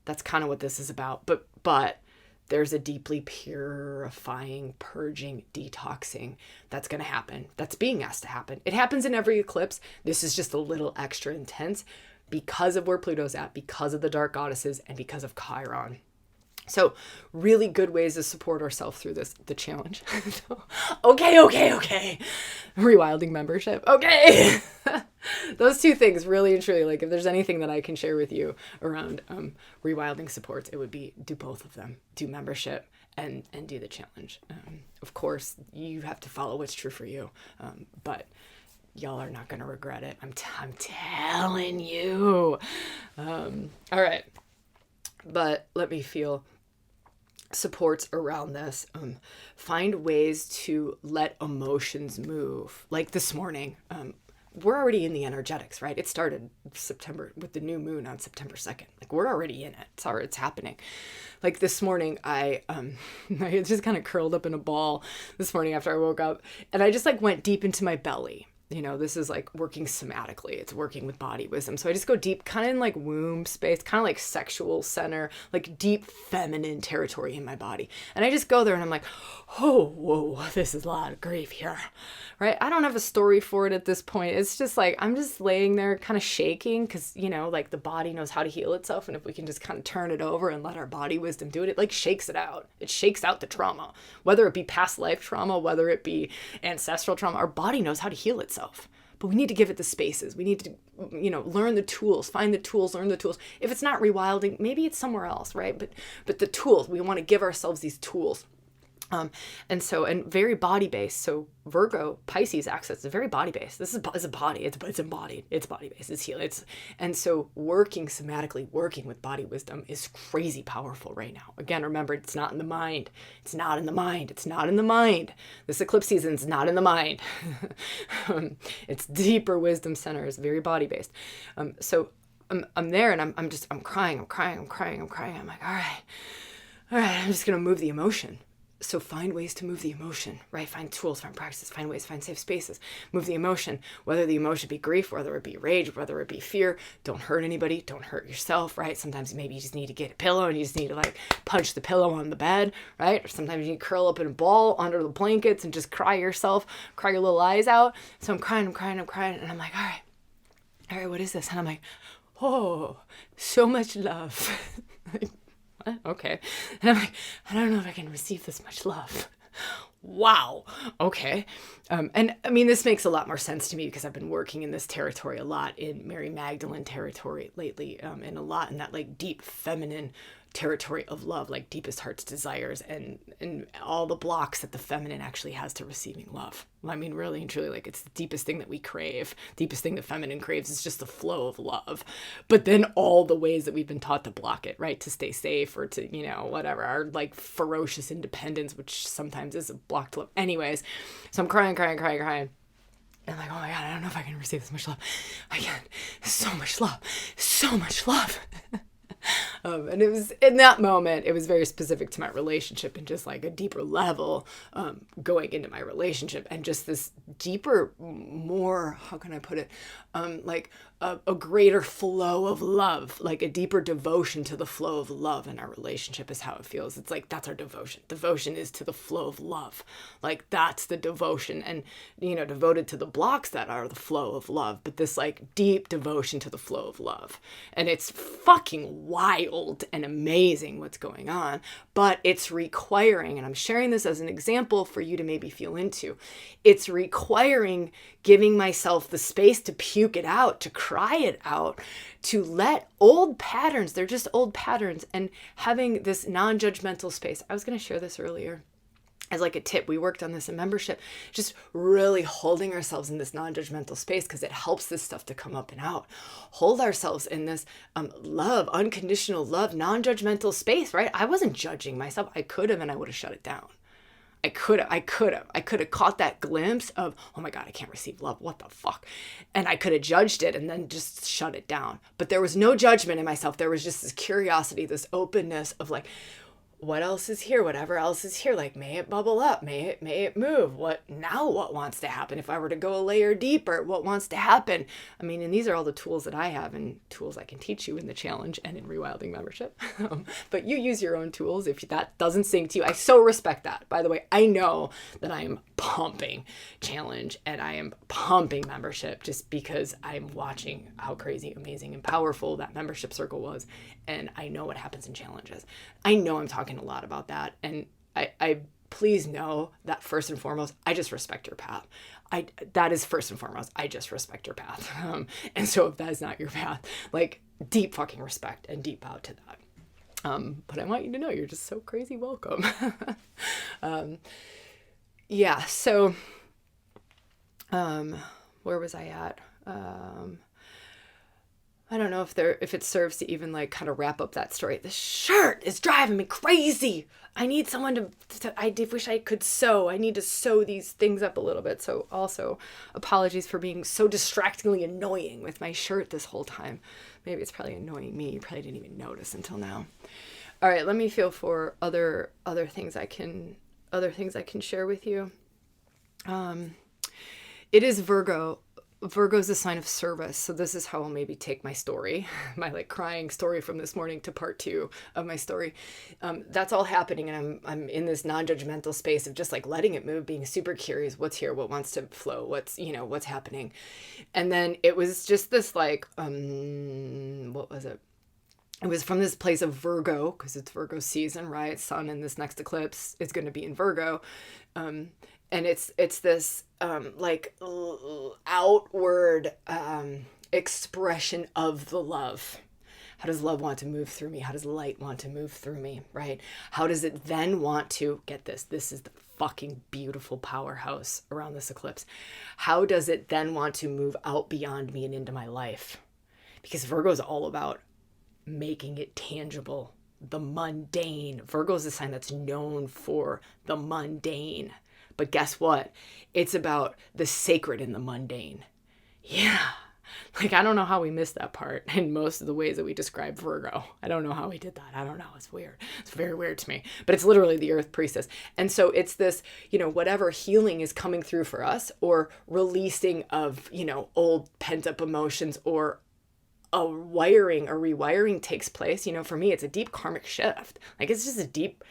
That's kind of what this is about. But there's a deeply purifying, purging, detoxing that's going to happen. That's being asked to happen. It happens in every eclipse. This is just a little extra intense because of where Pluto's at, because of the dark goddesses, and because of Chiron. So really good ways to support ourselves through the challenge. Okay. ReWilding membership. Okay. Those two things really and truly, like if there's anything that I can share with you around ReWilding supports, it would be do both of them. Do membership and do the challenge. Of course, you have to follow what's true for you. But y'all are not going to regret it. I'm telling you. All right. But let me feel supports around this. Find ways to let emotions move. Like this morning, we're already in the energetics, right? It started September with the new moon on September 2nd. Like we're already in it. It's happening. Like this morning, I just kind of curled up in a ball this morning after I woke up, and I just like went deep into my belly. This is like working somatically. It's working with body wisdom. So I just go deep, kind of in like womb space, kind of like sexual center, like deep feminine territory in my body. And I just go there and I'm like, oh, whoa, this is a lot of grief here, right? I don't have a story for it at this point. It's just like, I'm just laying there kind of shaking because, like the body knows how to heal itself. And if we can just kind of turn it over and let our body wisdom do it, it like shakes it out. It shakes out the trauma, whether it be past life trauma, whether it be ancestral trauma. Our body knows how to heal itself. But we need to give it the spaces. We need to, learn the tools, find the tools, learn the tools. If it's not rewilding, maybe it's somewhere else, right? But the tools, we want to give ourselves these tools. And very body based. So Virgo, Pisces axis is very body based. This is a body. It's embodied. It's body based. It's healed. And so working somatically, working with body wisdom is crazy powerful right now. Again, remember, it's not in the mind. It's not in the mind. It's not in the mind. This eclipse season is not in the mind. It's deeper wisdom centers, very body based. So I'm there and I'm crying. I'm like, all right, I'm just going to move the emotion. So find ways to move the emotion, right? Find tools, find practices, find ways, find safe spaces. Move the emotion, whether the emotion be grief, whether it be rage, whether it be fear. Don't hurt anybody. Don't hurt yourself, right? Sometimes maybe you just need to get a pillow and you just need to like punch the pillow on the bed, right? Or sometimes you need to curl up in a ball under the blankets and just cry yourself, cry your little eyes out. So I'm crying. And I'm like, all right, what is this? And I'm like, oh, so much love. Okay. And I'm like, I don't know if I can receive this much love. Wow. Okay. And I mean, this makes a lot more sense to me because I've been working in this territory a lot in Mary Magdalene territory lately, and a lot in that like deep feminine territory of love, like deepest heart's desires and all the blocks that the feminine actually has to receiving love. I mean, really and truly, like it's the deepest thing that we crave, deepest thing the feminine craves is just the flow of love. But then all the ways that we've been taught to block it, right? To stay safe or to, whatever, our like ferocious independence, which sometimes is a block to love. Anyways, so I'm crying. And I'm like, oh my God, I don't know if I can receive this much love. I can. So much love. And it was in that moment, it was very specific to my relationship and just like a deeper level going into my relationship and just this deeper, more, how can I put it? Like a greater flow of love, like a deeper devotion to the flow of love in our relationship is how it feels. It's like, that's our devotion. Devotion is to the flow of love. Like that's the devotion and, devoted to the blocks that are the flow of love, but this like deep devotion to the flow of love. And it's fucking wild and amazing what's going on, but it's requiring, and I'm sharing this as an example for you to maybe feel into, it's requiring giving myself the space to puke it out, to cry it out, to let old patterns, they're just old patterns, and having this non-judgmental space. I was going to share this earlier as like a tip. We worked on this in membership, just really holding ourselves in this non-judgmental space because it helps this stuff to come up and out. Hold ourselves in this love, unconditional love, non-judgmental space, right? I wasn't judging myself. I could have, and I would have shut it down. I could have caught that glimpse of, oh my God, I can't receive love. What the fuck? And I could have judged it and then just shut it down. But there was no judgment in myself. There was just this curiosity, this openness of like, what else is here? Whatever else is here, like, may it bubble up, may it move. What wants to happen? If I were to go a layer deeper, what wants to happen? I mean, and these are all the tools that I have and tools I can teach you in the challenge and in ReWilding membership. But you use your own tools if that doesn't sink to you. I so respect that. By the way, I know that I am pumping challenge and I am pumping membership just because I'm watching how crazy, amazing, and powerful that membership circle was. And I know what happens in challenges. I know I'm talking a lot about that. And I please know that first and foremost, I just respect your path. That is first and foremost, I just respect your path. And so if that is not your path, like deep fucking respect and deep bow to that. But I want you to know you're just so crazy welcome. Yeah. So, where was I at? I don't know if it serves to even like kind of wrap up that story. The shirt is driving me crazy. I need someone I wish I could sew. I need to sew these things up a little bit. So also apologies for being so distractingly annoying with my shirt this whole time. Maybe it's probably annoying me. You probably didn't even notice until now. All right, let me feel for other things I can share with you. It is Virgo. Virgo's a sign of service. So this is how I'll maybe take my story, my like crying story from this morning to part 2 of my story. That's all happening. And I'm in this non-judgmental space of just like letting it move, being super curious. What's here? What wants to flow? What's happening? And then it was just this like, what was it? It was from this place of Virgo, because it's Virgo season, right? Sun in this next eclipse is going to be in Virgo. And it's this outward expression of the love. How does love want to move through me? How does light want to move through me, right? How does it then want to, get this is the fucking beautiful powerhouse around this eclipse. How does it then want to move out beyond me and into my life? Because Virgo is all about making it tangible, the mundane. Virgo is a sign that's known for the mundane. But guess what? It's about the sacred in the mundane. Yeah. Like, I don't know how we missed that part in most of the ways that we describe Virgo. I don't know how we did that. I don't know. It's weird. It's very weird to me. But it's literally the earth priestess. And so it's this, whatever healing is coming through for us, or releasing of, old pent up emotions, or a rewiring takes place. For me, it's a deep karmic shift. Like, it's a deep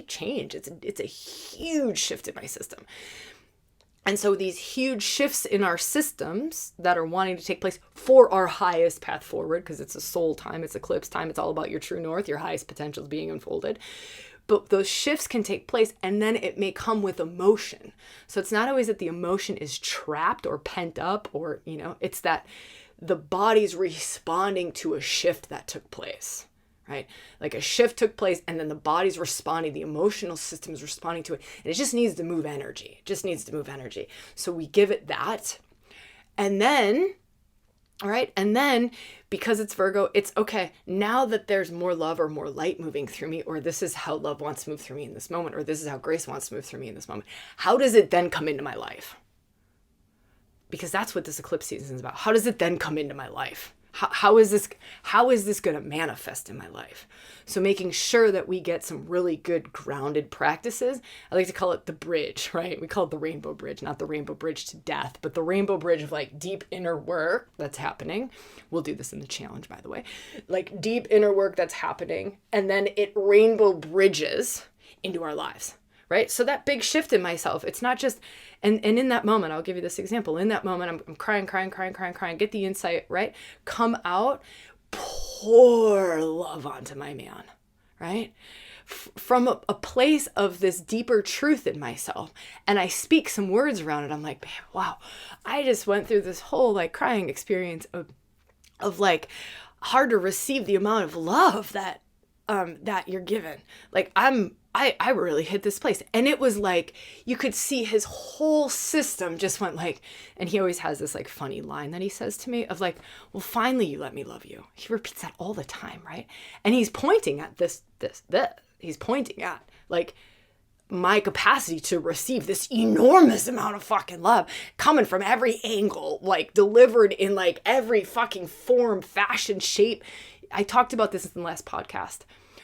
change. It's a huge shift in my system. And so these huge shifts in our systems that are wanting to take place for our highest path forward, because it's a soul time, it's eclipse time, it's all about your true north, your highest potential is being unfolded. But those shifts can take place, and then it may come with emotion. So it's not always that the emotion is trapped or pent up, or, it's that the body's responding to a shift that took place, right? Like a shift took place, and then the body's responding, the emotional system is responding to it, and it just needs to move energy. It just needs to move energy. So we give it that, and then, all right, and then because it's Virgo, it's okay, now that there's more love or more light moving through me, or this is how love wants to move through me in this moment, or this is how grace wants to move through me in this moment, how does it then come into my life? Because that's what this eclipse season is about. How does it then come into my life? How is this going to manifest in my life? So making sure that we get some really good grounded practices. I like to call it the bridge, right? We call it the rainbow bridge, not the rainbow bridge to death, but the rainbow bridge of like deep inner work that's happening. We'll do this in the challenge, by the way. Like deep inner work that's happening, and then it rainbow bridges into our lives. Right? So that big shift in myself, it's not just, and in that moment, I'll give you this example. In that moment, I'm crying, get the insight, right? Come out, pour love onto my man, right? From a place of this deeper truth in myself. And I speak some words around it. I'm like, babe, wow, I just went through this whole like crying experience of like hard to receive the amount of love that you're given. Like I really hit this place. And it was like, you could see his whole system just went like, and he always has this like funny line that he says to me of like, well, finally you let me love you. He repeats that all the time, right? And he's pointing at this. He's pointing at like my capacity to receive this enormous amount of fucking love coming from every angle, like delivered in like every fucking form, fashion, shape. I talked about this in the last podcast.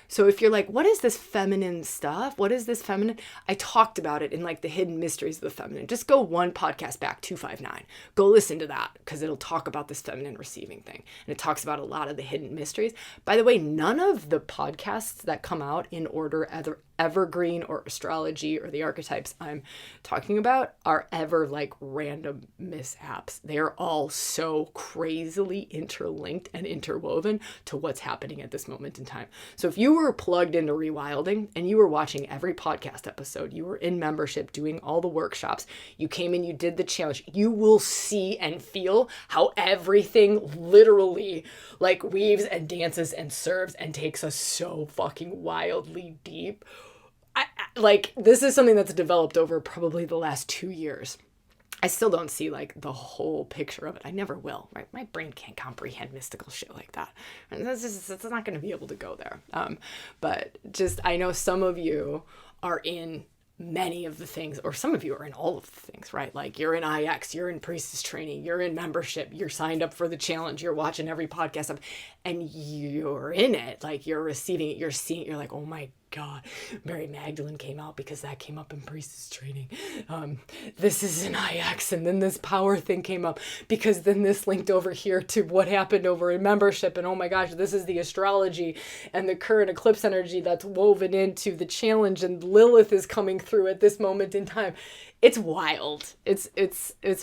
So if you're like, what is this feminine stuff? What is this feminine? I talked about it in like the hidden mysteries of the feminine. Just go one podcast back, 259. Go listen to that, because it'll talk about this feminine receiving thing. And it talks about a lot of the hidden mysteries. By the way, none of the podcasts that come out in order, either evergreen or astrology or the archetypes I'm talking about, are ever like random mishaps. They're all so crazily interlinked and interwoven to what's happening at this moment in time. So if you were plugged into ReWilding and you were watching every podcast episode, you were in membership doing all the workshops, you came in, you did the challenge, you will see and feel how everything literally like weaves and dances and serves and takes us so fucking wildly deep. Like, this is something that's developed over probably the last 2 years. I still don't see like the whole picture of it. I never will, right? My brain can't comprehend mystical shit like that. And it's not going to be able to go there. But just, I know some of you are in many of the things, or some of you are in all of the things, right? Like you're in IX, you're in priestess training, you're in membership, you're signed up for the challenge, you're watching every podcast up, and you're in it, like you're receiving it, you're seeing it, you're like, oh my God. Mary Magdalene came out because that came up in priestess training. This is an IX, and then this power thing came up because then this linked over here to what happened over in membership, and oh my gosh, this is the astrology and the current eclipse energy that's woven into the challenge, and Lilith is coming through at this moment in time. It's wild. It's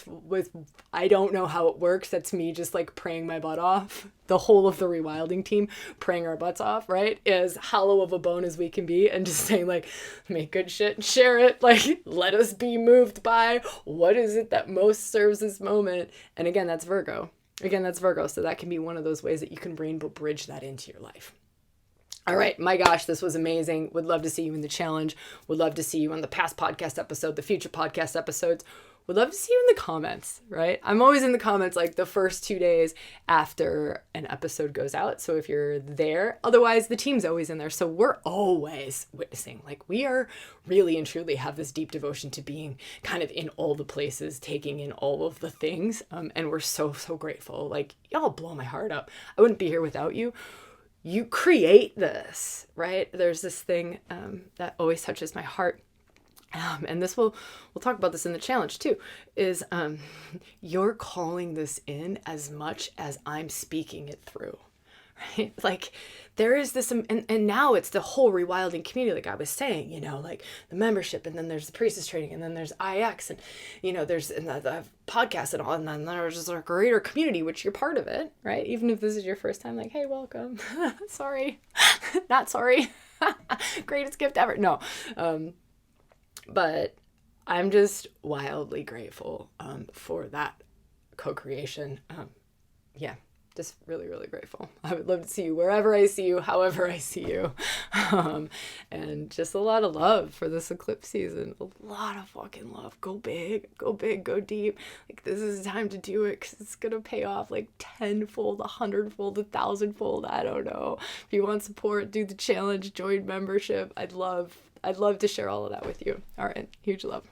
with, I don't know how it works. That's me just like praying my butt off. The whole of the ReWilding team praying our butts off, right? As hollow of a bone as we can be, and just saying like, make good shit and share it. Like, let us be moved by what is it that most serves this moment. And again, that's Virgo. So that can be one of those ways that you can rainbow bridge that into your life. All right, my gosh, this was amazing. Would love to see you in the challenge. Would love to see you on the past podcast episode, the future podcast episodes. Would love to see you in the comments, right? I'm always in the comments like the first 2 days after an episode goes out. So if you're there, otherwise the team's always in there. So we're always witnessing. Like, we are really and truly have this deep devotion to being kind of in all the places, taking in all of the things. And we're so, so grateful. Like, y'all blow my heart up. I wouldn't be here without you. You create this, right? There's this thing that always touches my heart. And this we'll talk about this in the challenge too, is you're calling this in as much as I'm speaking it through, right? Like, there is this, and now it's the whole ReWilding community, like I was saying, you know, like the membership, and then there's the priestess training, and then there's IX, and, you know, there's the podcast and all, and then there's just a greater community, which you're part of it, right? Even if this is your first time, like, hey, welcome. Sorry. Not sorry. Greatest gift ever. No. But I'm just wildly grateful for that co-creation. Yeah, just really, really grateful. I would love to see you wherever I see you, however I see you. And just a lot of love for this eclipse season. A lot of fucking love. Go big, go deep. Like, this is the time to do it because it's going to pay off like 10-fold, 100-fold, 1,000-fold. I don't know. If you want support, do the challenge, join membership. I'd love to share all of that with you. All right. Huge love.